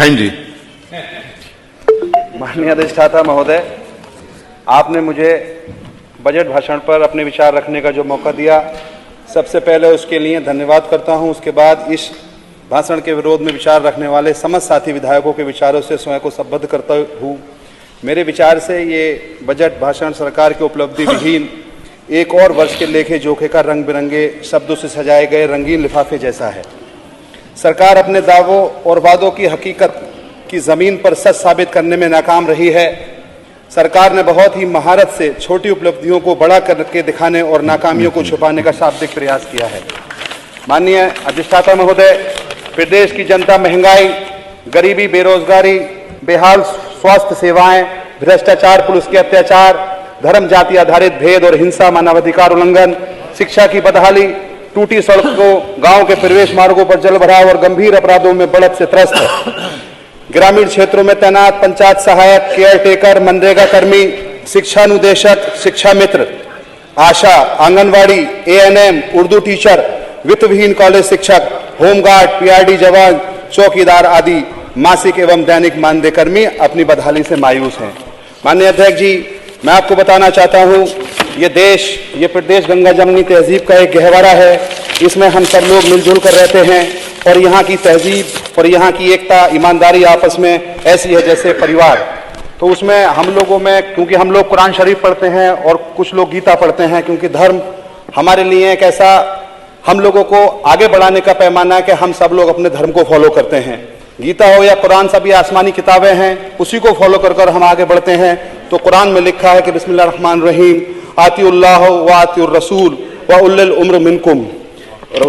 जी। माननीय अधिष्ठाता महोदय, आपने मुझे बजट भाषण पर अपने विचार रखने का जो मौका दिया, सबसे पहले उसके लिए धन्यवाद करता हूं। उसके बाद इस भाषण के विरोध में विचार रखने वाले समस्त साथी विधायकों के विचारों से स्वयं को संबद्ध करता हूं। मेरे विचार से ये बजट भाषण सरकार के उपलब्धि विहीन एक और वर्ष के लेखे जोखे का रंग बिरंगे शब्दों से सजाए गए रंगीन लिफाफे जैसा है। सरकार अपने दावों और वादों की हकीकत की जमीन पर सच साबित करने में नाकाम रही है। सरकार ने बहुत ही महारत से छोटी उपलब्धियों को बड़ा करके दिखाने और नाकामियों को छुपाने का शाब्दिक प्रयास किया है। माननीय अधिष्ठाता महोदय, प्रदेश की जनता महंगाई, गरीबी, बेरोजगारी, बेहाल स्वास्थ्य सेवाएं, भ्रष्टाचार, पुलिस के अत्याचार, धर्म जाति आधारित भेद और हिंसा, मानवाधिकार उल्लंघन, शिक्षा की बदहाली, टूटी सड़कों, गांव के प्रवेश मार्गों पर जल भराव और गंभीर अपराधों में बढ़त से त्रस्त है। ग्रामीण क्षेत्रों में तैनात पंचायत सहायक, केयर टेकर, मनरेगा कर्मी, शिक्षानुदेशक, शिक्षा मित्र, आशा, आंगनवाड़ी, ANM, उर्दू टीचर, वित्त विहीन कॉलेज शिक्षक, होमगार्ड, PRD जवान, चौकीदार आदि मासिक एवं दैनिक मानदेय कर्मी अपनी बदहाली से मायूस हैं। माननीय अध्यक्ष जी, मैं आपको बताना चाहता हूं, ये प्रदेश गंगा जमनी तहजीब का एक गहवारा है। इसमें हम सब लोग मिलजुल कर रहते हैं और यहाँ की तहजीब और यहाँ की एकता, ईमानदारी आपस में ऐसी है जैसे परिवार। तो उसमें हम लोगों में, क्योंकि हम लोग कुरान शरीफ पढ़ते हैं और कुछ लोग गीता पढ़ते हैं, क्योंकि धर्म हमारे लिए एक ऐसा हम लोगों को आगे बढ़ाने का पैमाना है कि हम सब लोग अपने धर्म को फॉलो करते हैं। गीता हो या कुरान, सभी आसमानी किताबें हैं, उसी को फॉलो कर हम आगे बढ़ते हैं। तो कुरान में लिखा है कि बिस्मिल्लाहिर्रहमानिर्रहीम, आतिउल्लाह व आतिउर रसूल व उल्लिल उम्र मिनकुम,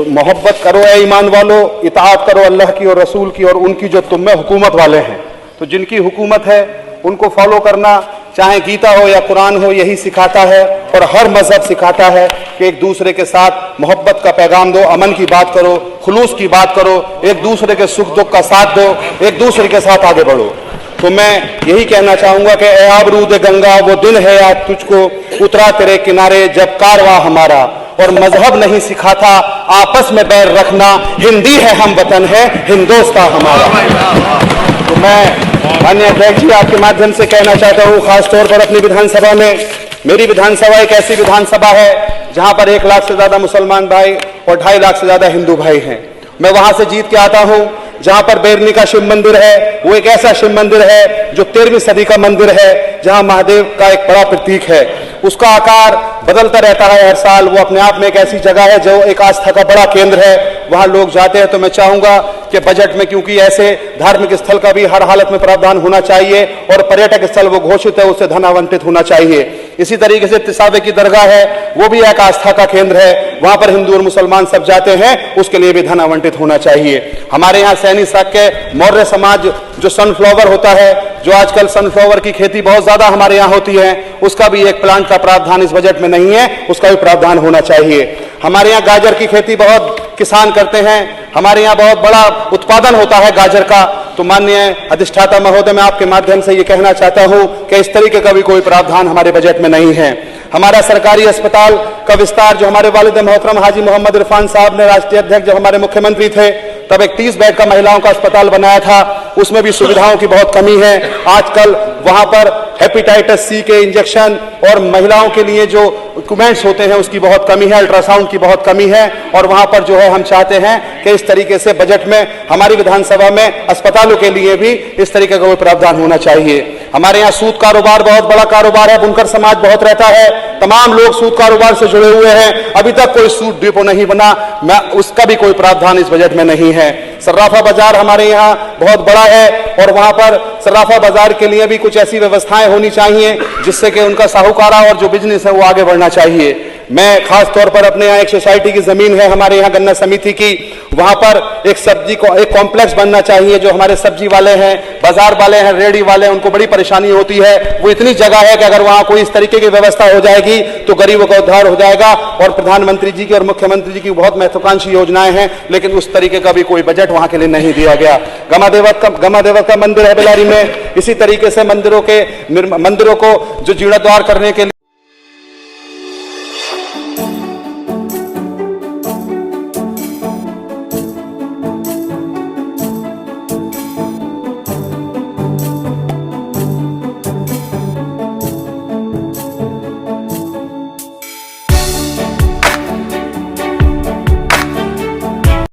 मोहब्बत करो ए ईमान वालो, इताअत करो अल्लाह की और रसूल की और उनकी जो तुम में हुकूमत वाले हैं। तो जिनकी हुकूमत है उनको फॉलो करना, चाहे गीता हो या कुरान हो, यही सिखाता है। और हर मजहब सिखाता है कि एक दूसरे के साथ मोहब्बत का पैगाम दो, अमन की बात करो, खुलूस की बात करो, एक दूसरे के सुख दुख का साथ दो, एक दूसरे के साथ आगे बढ़ो। तो मैं यही कहना चाहूंगा कि ए आबरूद गंगा, वो दिन है याद तुझको, उतरा तेरे किनारे जब कारवां हमारा, और मजहब नहीं सिखाता आपस में बैर रखना, हिंदी है हम वतन है हिंदुस्तान हमारा। तो मैं माननीय अध्यक्ष जी आपके माध्यम से कहना चाहता हूं, खासतौर पर अपनी विधानसभा में, मेरी विधानसभा एक ऐसी विधानसभा है जहां पर 1 लाख से ज्यादा मुसलमान भाई और 2.5 लाख से ज्यादा हिंदू भाई हैं। मैं वहां से जीत के आता हूं जहां पर बैरनी का शिव मंदिर है, वो एक ऐसा शिव मंदिर है जो 13वीं सदी का मंदिर है, जहां महादेव का एक बड़ा प्रतीक है। उसका आकार बदलता रहता है हर साल। वो अपने आप में एक ऐसी जगह है जो एक आस्था का बड़ा केंद्र है, वहां लोग जाते हैं। तो मैं चाहूंगा कि बजट में, क्योंकि ऐसे धार्मिक स्थल का भी हर हालत में प्रावधान होना चाहिए और पर्यटक स्थल वो घोषित है, उससे धन आवंटित होना चाहिए। इसी तरीके से तिसाबे की दरगाह है, वो भी एक आस्था का केंद्र है, वहां पर हिंदू और मुसलमान सब जाते हैं, उसके लिए भी धन आवंटित होना चाहिए। हमारे यहाँ सैनी साग के मौर्य समाज जो सनफ्लावर होता है, जो आजकल सनफ्लावर की खेती बहुत ज्यादा हमारे यहाँ होती है, उसका भी एक प्लांट का प्रावधान इस बजट में नहीं है, उसका भी प्रावधान होना चाहिए। हमारे यहाँ गाजर की खेती बहुत किसान करते हैं, हमारे यहाँ बहुत बड़ा उत्पादन होता है गाजर का। तो माननीय अधिष्ठाता महोदय, मैं आपके माध्यम से ये कहना चाहता हूं कि इस तरीके का भी कोई प्रावधान हमारे बजट में नहीं है। हमारा सरकारी अस्पताल का विस्तार, जो हमारे वालिद मोहतरम हाजी मोहम्मद इरफान साहब ने, राष्ट्रीय अध्यक्ष जब हमारे मुख्यमंत्री थे, तब एक 30 बेड का महिलाओं का अस्पताल बनाया था, उसमें भी सुविधाओं की बहुत कमी है। आजकल वहां पर हेपेटाइटिस C के इंजेक्शन और महिलाओं के लिए जो इक्विपमेंट्स होते हैं उसकी बहुत कमी है, अल्ट्रासाउंड की बहुत कमी है। और वहां पर जो है हम चाहते हैं कि इस तरीके से बजट में हमारी विधानसभा में अस्पतालों के लिए भी इस तरीके का कोई प्रावधान होना चाहिए। हमारे यहाँ सूद कारोबार बहुत बड़ा कारोबार है, बुनकर समाज बहुत रहता है, तमाम लोग सूद कारोबार से जुड़े हुए हैं, अभी तक कोई सूद डिपो नहीं बना, उसका भी कोई प्रावधान इस बजट में नहीं है। सर्राफा बाजार हमारे यहाँ बहुत बड़ा है और वहां पर सर्राफा बाजार के लिए भी कुछ ऐसी व्यवस्थाएं होनी चाहिए जिससे कि उनका साहूकारा और जो बिजनेस है वो आगे बढ़ना चाहिए। मैं खास तौर पर अपने यहाँ एक सोसाइटी की जमीन है हमारे यहाँ गन्ना समिति की, वहां पर एक कॉम्प्लेक्स बनना चाहिए। जो हमारे सब्जी वाले हैं, बाजार वाले हैं, रेडी वाले हैं, उनको बड़ी परेशानी होती है। वो इतनी जगह है कि अगर वहां कोई इस तरीके की व्यवस्था हो जाएगी तो गरीबों का उद्धार हो जाएगा। और प्रधानमंत्री जी की और मुख्यमंत्री जी की बहुत महत्वाकांक्षी योजनाएं हैं, लेकिन उस तरीके का भी कोई बजट वहां के लिए नहीं दिया गया। गमादेवत का मंदिर है बेलारी में, इसी तरीके से मंदिरों को जो जीर्णोद्धार करने के